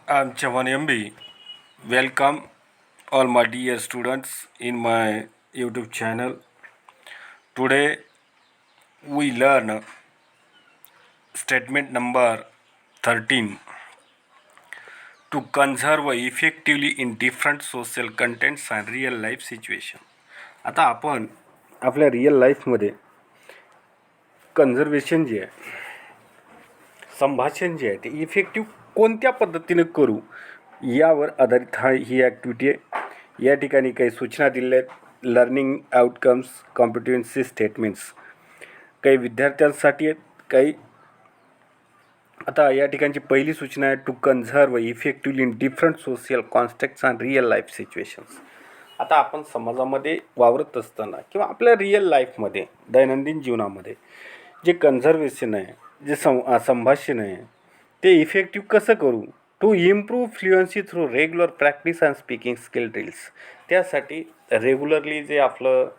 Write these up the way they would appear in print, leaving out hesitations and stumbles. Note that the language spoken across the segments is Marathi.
I'm Chavan MB. Welcome all my dear students in my YouTube channel. Today we learn statement number 13 to conserve effectively in different social contents and real life situation. आता आपण आपल्या रिअल लाईफमध्ये कन्झर्वेशन जे आहे संभाषण जे आहे ते इफेक्टिव्ह कोणत्या पद्धतीने करू यावर आधारित ही ॲक्टिव्हिटी आहे. या ठिकाणी काही सूचना दिल्या आहेत. लर्निंग आउटकम्स कॉम्पिटन्सी स्टेटमेंट्स काही विद्यार्थ्यांसाठी आहेत, काही आता या ठिकाणची पहिली सूचना आहे to conserve effectively in different social contexts and real life situations. आता आपण समाजामध्ये वावरत असताना किंवा आपल्या रिअल लाईफमध्ये दैनंदिन जीवनामध्ये जे कन्झर्वेशन आहे, जे संभाषण आहे ते इफेक्टिव्ह कसं करू to improve fluency through regular practice and speaking skill drills. त्यासाठी रेग्युलरली जे आपलं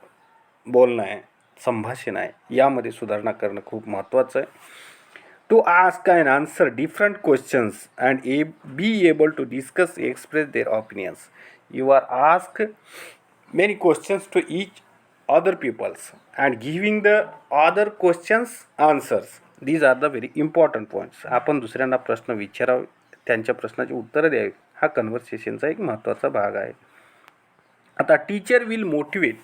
बोलणं आहे संभाषण आहे यामध्ये सुधारणा करणं खूप महत्त्वाचं आहे. To ask and answer different questions and be able to discuss express their opinions. You are ask many questions to each other peoples and giving the other questions answers. These are the very important points. आपण दुसऱ्यांना प्रश्न विचारावे, त्यांच्या प्रश्नाची उत्तरं द्यावी, हा कन्व्हर्सेशनचा एक महत्त्वाचा भाग आहे. आता teacher will motivate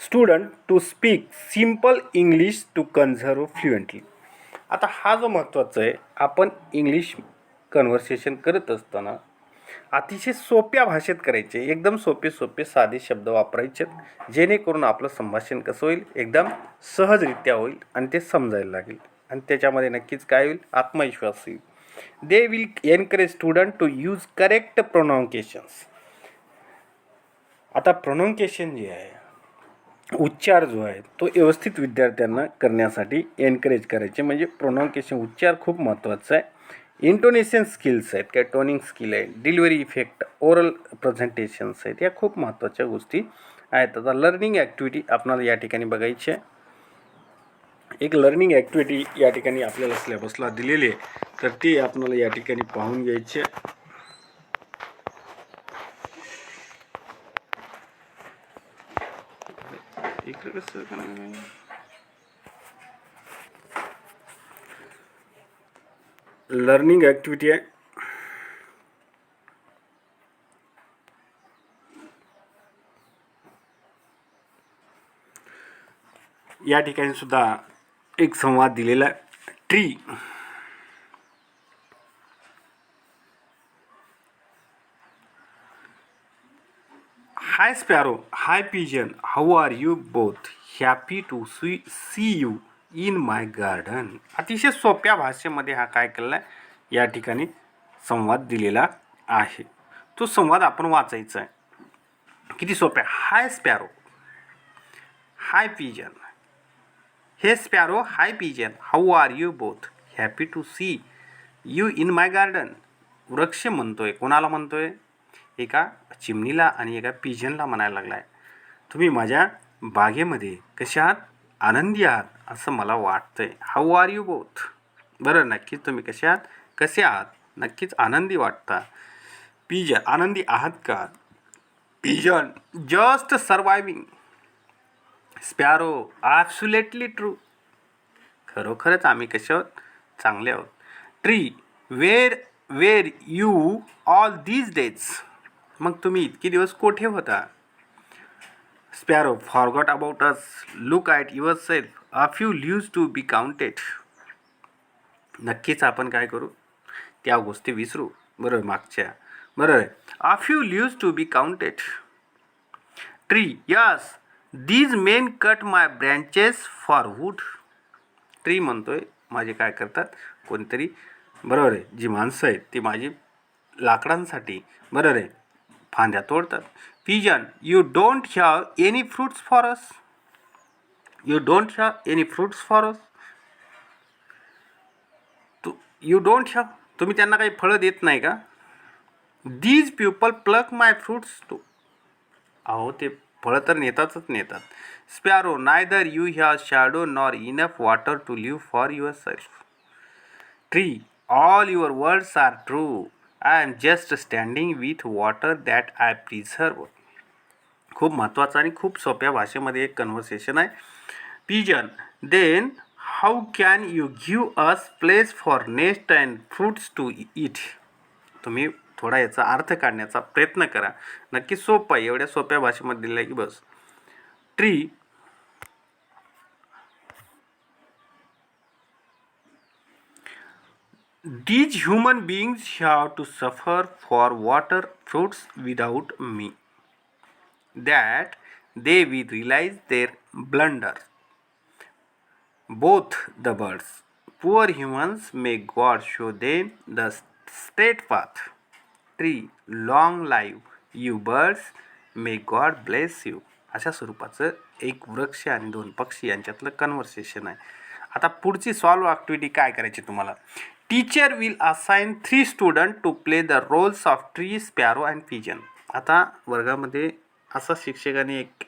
student to speak simple English to conserve fluently. आता हा जो महत्त्वाचा आहे, आपण इंग्लिश कन्व्हर्सेशन करत असताना अतिशय सोप्या भाषेत करायचे, एकदम सोपे साधे शब्द वापरायचे जेणेकरून आपलं संभाषण कसं होईल, एकदम सहजरित्या होईल आणि ते समजायला लागेल आणि त्याच्यामध्ये नक्कीच काय होईल, आत्मविश्वास येईल. They will encourage student to use correct pronunciations. आता प्रोनाउन्सिएशन जे आहे, उच्चार जो आहे तो व्यवस्थित विद्यार्थ्यांना करण्यासाठी एनकरेज करायचे, म्हणजे प्रोनाउन्सिएशन उच्चार खूप महत्त्वाचा आहे. इंटोनेशन स्किल्स आहेत, काय टोनिंग स्किल आहे, डिलिव्हरी इफेक्ट, ओरल प्रेझेंटेशन्स आहेत, या खूप महत्त्वाच्या गोष्टी आहेत. आता लर्निंग ॲक्टिव्हिटी आपल्याला या ठिकाणी बघायची आहे. एक लर्निंग ॲक्टिव्हिटी या ठिकाणी आपल्याला सिलेबसला दिलेली आहे, तर ती आपल्याला या ठिकाणी पाहून घ्यायची आहे. लर्निंग ॲक्टिव्हिटी आहे. या ठिकाणी सुद्धा एक संवाद दिलेला आहे. Tree hi sparrow, hi pigeon, how are you both, happy to see you in my garden. अतिशय सोप्या भाषेमध्ये हा काय केलेला आहे, या ठिकाणी संवाद दिलेला आहे. तो संवाद आपण वाचायचा आहे. किती सोप्या. Hi sparrow, hi pigeon, hey sparrow, hi pigeon, how are you both, happy to see you in my garden. वृक्ष म्हणतोय, कोणाला म्हणतोय, एका चिमणीला आणि एका पिजनला म्हणायला लागला आहे, तुम्ही माझ्या बागेमध्ये कशा आहात, आनंदी आहात असं मला वाटतंय. हाऊ आर यू बोथ, बरं नक्कीच तुम्ही कसे आहात, कसे आहात, नक्कीच आनंदी वाटता. पिजन, आनंदी आहात का. Pigeon, just surviving. Sparrow, absolutely true, खरोखरच आम्ही कसे आहोत, चांगले आहोत. Tree, where you all these days, मग तुम्ही इतके दिवस कोठे होता. Sparrow, forgot about us, look at yourself, a few leaves to be counted. नक्कीच आपण काय करू, त्या गोष्टी विसरू, बरोबर, मागच्या, बरोबर आहे. A few leaves to be counted. Tree, yes these men cut my branches for wood. Tree म्हणतोय, माझे काय करतात, कोणतरी, बरोबर आहे, जी माणसं आहेत ती माझी लाकडांसाठी, बरोबर आहे, फांद्या तोडतात. Pigeon, you don't have any fruits for us, you don't have any fruits for us. You don't have, तुम्ही त्यांना काही फळं देत नाही का. These people pluck my fruits too, अहो ते फळं तर नेतात. Sparrow, neither you have shadow nor enough water to live for yourself. Tree, all your words are true, I am just standing with water that I preserve. खूप महत्त्वाचं आणि खूप सोप्या भाषेमध्ये एक कन्व्हर्सेशन आहे. Pigeon, then how can you give us place for nest and fruits to eat. तुम्ही थोडा याचा अर्थ काढण्याचा प्रयत्न करा. नक्की सोपं आहे, एवढ्या सोप्या भाषेमध्ये दिलं आहे की bus. Tree, these human beings have to suffer for water fruits without me, that they will realize their blunder. Both the birds, poor humans, may God show them the straight path. Tree, long live you birds, may God bless you. अशा स्वरूपाचं एक वृक्ष आणि दोन पक्षी यांच्यातलं कन्व्हर्सेशन आहे. आता पुढची सॉल्व ॲक्टिव्हिटी काय करायची तुम्हाला. Teacher will assign 3 student to play the roles of tree, sparrow and pigeon. आता वर्गामध्ये असा शिक्षकाने एक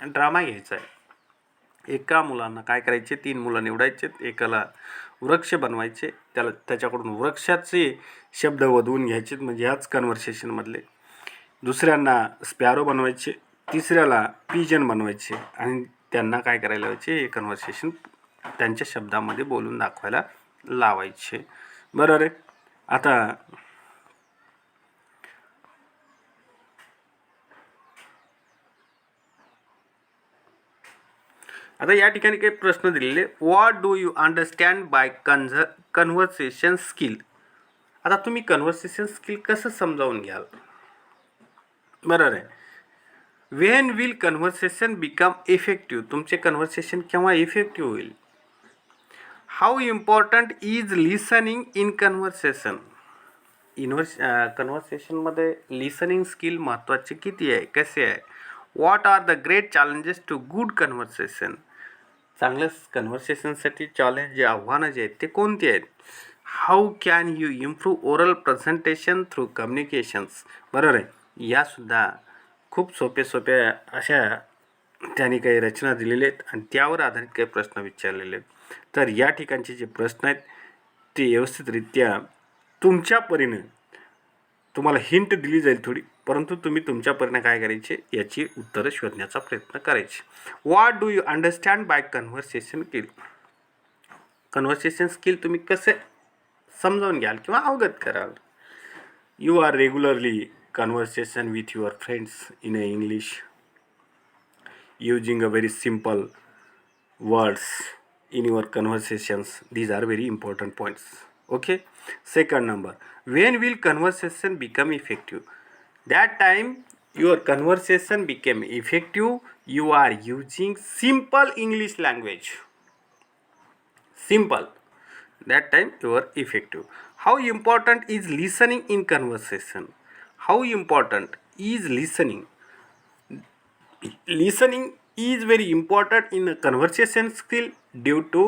ड्रामा घ्यायचा आहे. एका मुलांना काय करायचे, 3 मुलं निवडायचे, एकाला वृक्ष बनवायचे, त्याच्याकडून वृक्षाचे शब्द वधवून घ्यायचे म्हणजे ह्याच कन्व्हर्सेशनमधले. दुसऱ्यांना स्पॅरो बनवायचे, तिसऱ्याला पिजन बनवायचे आणि त्यांना काय करायला लावायचे, हे कन्व्हर्सेशन त्यांच्या शब्दामध्ये बोलून दाखवायला लावायचे. बरोबर आहे. आता या ठिकाणी काही प्रश्न दिलेले. What do you understand by conversation skill. आता तुम्ही कन्व्हर्सेशन स्किल कसं समजावून घ्याल. बरोबर आहे. When will conversation become effective. तुमचे कन्व्हर्सेशन केव्हा इफेक्टिव्ह होईल. How important is listening in conversation. कन्व्हर्सेशनमध्ये लिसनिंग स्किल महत्त्वाचे किती आहे, कसे आहे. What are the great challenges to good conversation. चांगल्या कन्व्हर्सेशनसाठी चॅलेंज जे आव्हानं जे आहेत ते कोणते आहेत. How can you improve oral presentation through communications. बरोबर आहे. यासुद्धा खूप सोप्या अशा त्यांनी काही रचना दिलेल्या आहेत आणि त्यावर आधारित काही प्रश्न विचारलेले आहेत. तर या ठिकाणचे जे प्रश्न आहेत ते व्यवस्थितरित्या तुमच्या परीने तुम्हाला हिंट दिली जाईल थोडी, परंतु तुम्ही तुमच्या परीने काय करायचे, याची उत्तरं शोधण्याचा प्रयत्न करायचे. What do you understand by conversation skill. Conversation skill तुम्ही कसे समजावून घ्याल किंवा अवगत कराल. You are regularly conversation with your friends in English using a very simple words in your conversations. These are very important points. Okay. Second number, when will conversation become effective. That time your conversation became effective, you are using simple English language. Simple. That time you are effective. How important is listening in conversation. How important is listening. Listening is very important in a conversation skill, due to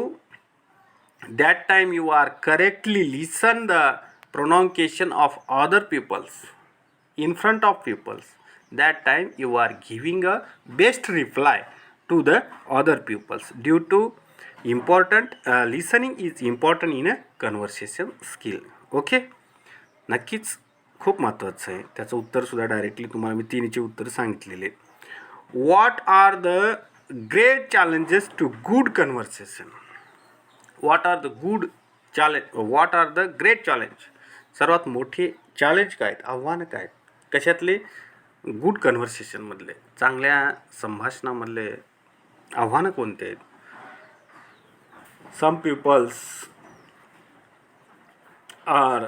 that time you are correctly listen the pronunciation of other peoples in front of peoples. That time you are giving a best reply to the other peoples, due to important listening is important in a conversation skill. Okay. नक्कीच खूप महत्त्वाचं आहे. त्याचं उत्तरसुद्धा डायरेक्टली तुम्हाला मी तिन्हीचे उत्तर सांगितलेले. What are the great challenges to good conversation. What are the good challenge, what are the great challenge. सर्वात मोठे चॅलेंज काय आहेत, आव्हानं काय आहेत, कशातले, गुड कन्व्हर्सेशनमधले, चांगल्या संभाषणामधले आव्हानं कोणते आहेत. Some peoples are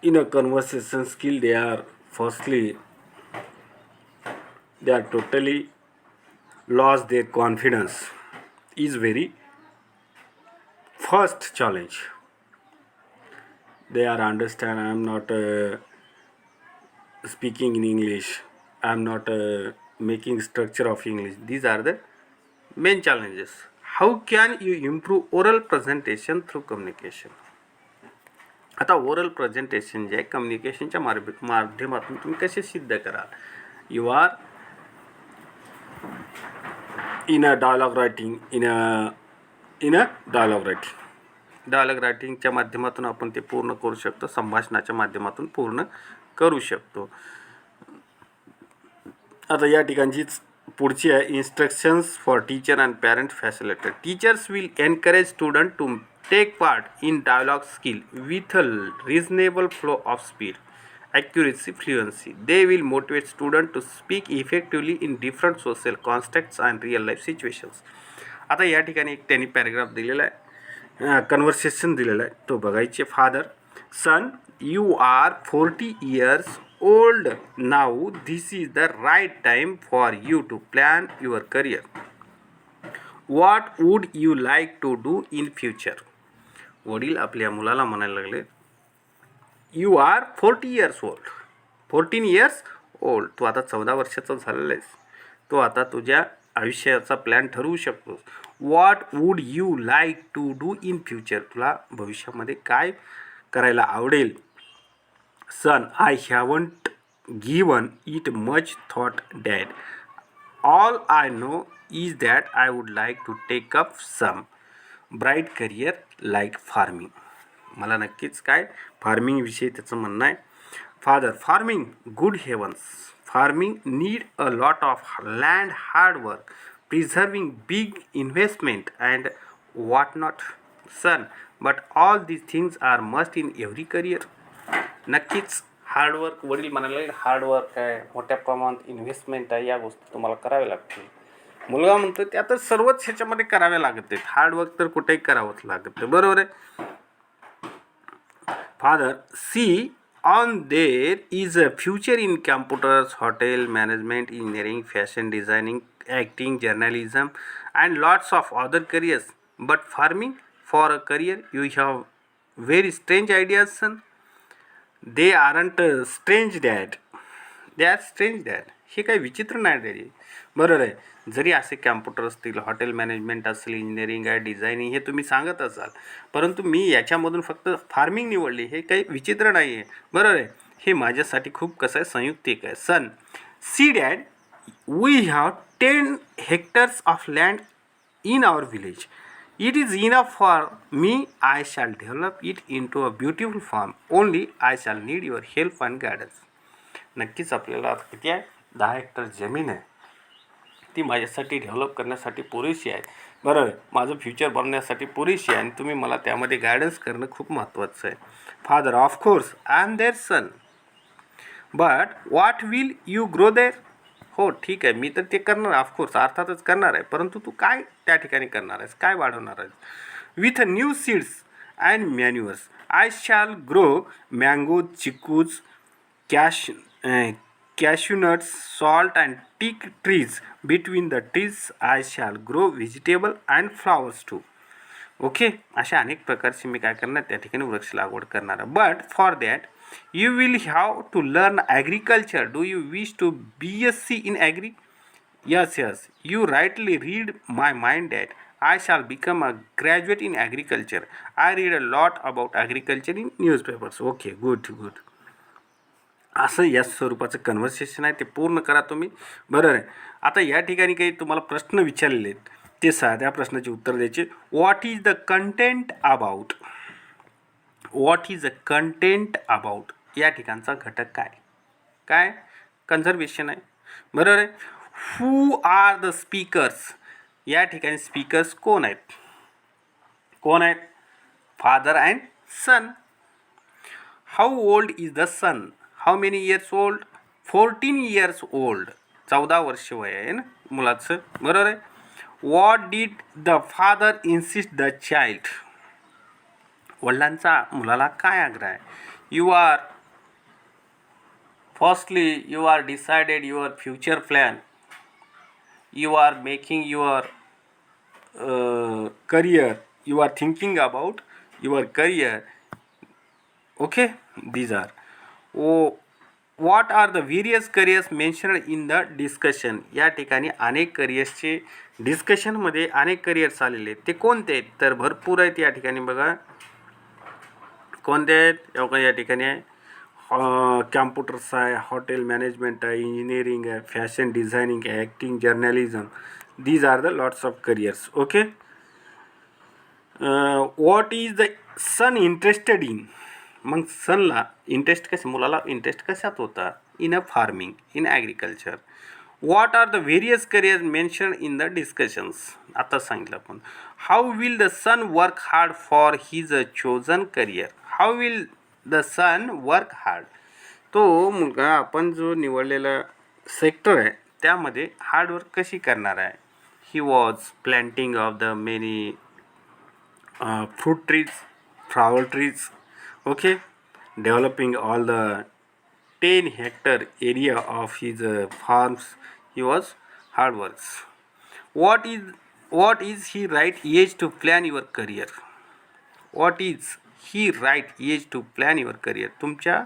in a conversation skill, they are firstly they are totally lost their confidence is very first challenge. They are understand I am not speaking in English, I am not making structure of English. These are the main challenges. How can you improve oral presentation through communication. आता ओरल प्रेझेंटेशन जे आहे कम्युनिकेशनच्या माध्यमातून तुम्ही कसे सिद्ध कराल. You are in a dialogue writing, in a dialogue writing. Dialogue रायटिंगच्या माध्यमातून आपण ते पूर्ण करू शकतो, संभाषणाच्या माध्यमातून पूर्ण करू शकतो. आता या ठिकाणचीच पुढची आहे instructions for teacher and parent facilitator. Teachers will encourage student to take part in dialogue skill with a reasonable flow of speed, accuracy, fluency. They will motivate students to speak effectively in different social contexts and real life situations. आता या ठिकाणी एक त्यांनी पॅराग्राफ दिलेला आहे, कन्व्हर्सेशन दिलेलं आहे, तो बघायचे. Father, son, you are 40 years old now. This is the right time for you to plan your career. What would you like to do in future? वडील आपल्या मुलाला म्हणायला लागले, you are 40 years old, 14 years old. तू आता 14 वर्षाचा झालेला आहेस, तो आता तुझ्या आयुष्याचा प्लॅन ठरवू शकतोस. What would you like to do in future, तुला भविष्यामध्ये काय करायला आवडेल. Son, I haven't given it much thought dad. All I know is that I would like to take up some bright career like farming. मला नक्कीच काय फार्मिंगविषयी त्याचं म्हणणं आहे. Father, farming, good heavens, farming need a lot of land, hard work, preserving, big investment and what not. Son, but all these things are must in every career. नक्कीच हार्डवर्क, वडील म्हणाले हार्डवर्क आहे, मोठ्या प्रमाणात इन्व्हेस्टमेंट आहे, या गोष्टी तुम्हाला कराव्या लागतील. मुलगा म्हणतो त्या तर सर्वच ह्याच्यामध्ये कराव्या लागत आहेत, हार्डवर्क तर कुठेही करावंच लागत आहे. बरोबर आहे. Father, see on there is a future in computers, hotel management, engineering, fashion designing, acting, journalism and lots of other careers. But farming for a career, you have very strange ideas son. They aren't strange dad. They are strange dad. हे काही विचित्र नाही डॅडी. बरोबर आहे. जरी असे कॅम्प्युटर असतील, हॉटेल मॅनेजमेंट असेल, इंजिनिअरिंग आहे, डिझायनिंग, हे तुम्ही सांगत असाल, परंतु मी याच्यामधून फक्त फार्मिंग निवडली, हे काही विचित्र नाही आहे. बरोबर आहे. हे माझ्यासाठी खूप कसं आहे, संयुक्तिक आहे. Son, see dad, we have 10 hectares of land in our village. It is enough for me. I shall develop it into a beautiful farm. Only I shall need your help and guidance. नक्कीच आपल्याला किती आहे, 10 हेक्टर जमीन आहे, ती माझ्यासाठी डेव्हलप करण्यासाठी पुरेशी आहे. बरोबर आहे. माझं फ्युचर बनवण्यासाठी पुरेशी आहे आणि तुम्ही मला त्यामध्ये गायडन्स करणं खूप महत्त्वाचं आहे. Father, of course I am there son, but what will you grow there. हो ठीक आहे, मी तर ते करणार, ऑफकोर्स अर्थातच करणार आहे, परंतु तू काय त्या ठिकाणी करणार आहेस, काय वाढवणार आहेस. With new seeds and manures I shall grow mangoes, chikoos, cashew nuts, salt and teak trees. Between the trees I shall grow vegetable and flowers too. Okay, अशा अनेक प्रकारची मी काय करणार, त्या ठिकाणी वृक्ष लागवड करणार. But for that you will have to learn agriculture. Do you wish to BSc in agri? Yes, you rightly read my mind that I shall become a graduate in agriculture. I read a lot about agriculture in newspapers. Okay, good. असं या स्वरूपाचं कन्व्हर्सेशन आहे, ते पूर्ण करा तुम्ही. बरोबर आहे. आता या ठिकाणी काही तुम्हाला प्रश्न विचारलेले आहेत, ते साध्या प्रश्नाचे उत्तर द्यायचे. What is the content about. What is a content about, या ठिकाणचा घटक काय कन्झर्वेशन आहे. बरोबर आहे. हू आर द स्पीकर्स, या ठिकाणी स्पीकर्स कोण आहेत. Father and son. How old is the son. How many years old. 14 years old. 14 वर्ष वय आहे ना मुलाचं. बरोबर आहे. What did the father insist the child. वडिलांचा मुलाला काय आग्रह आहे. You are firstly you are decided your future plan. You are making your career. You are thinking about your career. Okay, these are. What are the various careers mentioned in the discussion. या ठिकाणी अनेक करियर्सचे डिस्कशनमध्ये अनेक करियर्स आलेले आहेत, ते कोणते आहेत तर भरपूर आहेत. या ठिकाणी बघा कोणते आहेत. या ठिकाणी आहे कॅम्प्युटर्स आहे, हॉटेल मॅनेजमेंट आहे, इंजिनिअरिंग आहे, फॅशन डिझायनिंग आहे, acting, journalism. These are the lots of careers. Okay, what is the son interested in. मग सनला इंटरेस्ट कसं, मुलाला इंटरेस्ट कशात होता? In a farming, in agriculture. What are the various career mention in the discussions. आता सांगितलं आपण. How will the son work hard for his chosen career. How will the son work hard. तो मुलगा आपण जो निवडलेला सेक्टर आहे त्यामध्ये हार्डवर्क कशी करणार आहे? He was planting of the many fruit trees, flower trees, okay, developing all the 10-hectare area of his farms. He was hard works. What is he right age to plan your career? What is he right age to plan your career? तुमच्या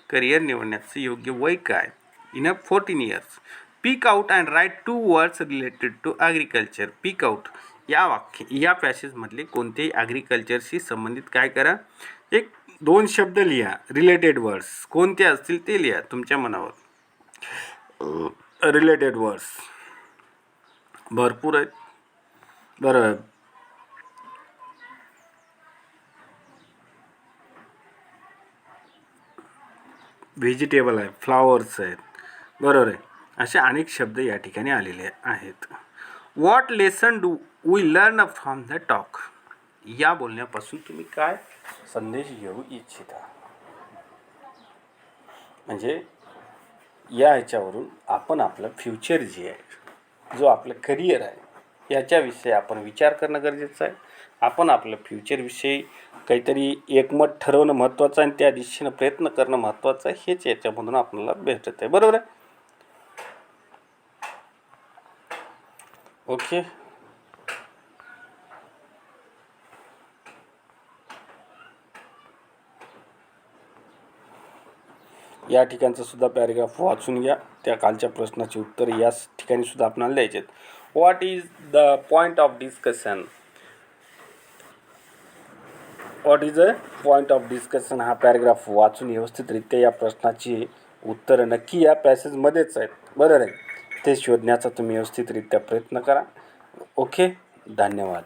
करिअर निवडण्याचं योग्य वय काय? In 14 years. Speak out and write 2 words related to agriculture. Speak out या पॅसेजमधले कोणतेही ॲग्रिकल्चरशी संबंधित काय करा? 1-2 शब्द लिहा. रिलेटेड वर्ड्स कोणते असतील ते लिहा तुमच्या मनावर. रिलेटेड वर्ड्स भरपूर आहेत. बरं, व्हेजिटेबल आहे, फ्लावर्स आहेत, बरोबर आहे. असे अनेक शब्द या ठिकाणी आलेले आहेत. What lesson do we learn from the talk. या बोलण्यापासून तुम्ही काय संदेश घेऊ इच्छिता? म्हणजे या ह्याच्यावरून आपण आपलं फ्युचर जे आहे, जो आपलं करिअर आहे याच्याविषयी आपण विचार करणं गरजेचं आहे. आपण आपलं फ्युचरविषयी काहीतरी एकमत ठरवणं महत्त्वाचं आहे आणि त्या दिशेनं प्रयत्न करणं महत्त्वाचं आहे. हेच याच्यामधून आपल्याला भेटत आहे, बरोबर आहे. ओके, या ठिकाणचं सुद्धा पॅरेग्राफ वाचून घ्या. त्या कालच्या प्रश्नाची उत्तर याच ठिकाणी सुद्धा आपल्याला द्यायचे आहेत. What is the point of discussion. What is a point of discussion हा पॅरेग्राफ वाचून व्यवस्थितरित्या या प्रश्नाची उत्तरं नक्की या पॅसेजमध्येच आहेत, बरोबर आहे. ते शोधण्याचा तुम्ही व्यवस्थितरित्या प्रयत्न करा. ओके, धन्यवाद.